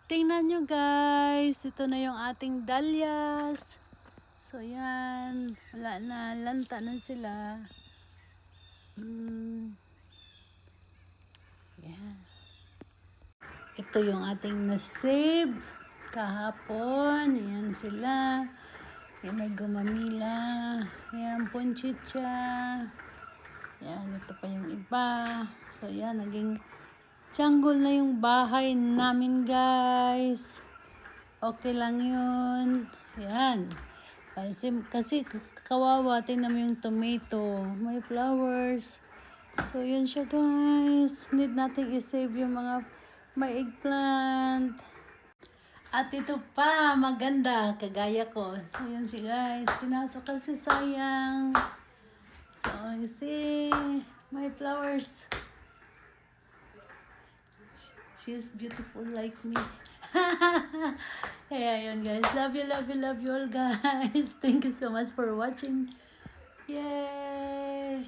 Tingnan nyo guys, ito na yung ating dahlias. So yan, wala na, lanta na sila. Yan. Ito yung ating nasave kahapon. Yan sila. Yan, may gumamila. Yan, punchicha. Yan, ito pa yung iba. So yan, naging Tiyanggol na yung bahay namin guys. Okay lang yun. Yan. Kasi kawawa. Tingnan mo yung tomato. May flowers. So yun siya guys. Need nating isave yung mga may eggplant. At ito pa. Maganda. Kagaya ko. So yun siya guys. Pinasok kasi sayang. So you see. May flowers. She's beautiful like me. Kaya yun guys. Love you, love you, love you all guys. Thank you so much for watching. Yay!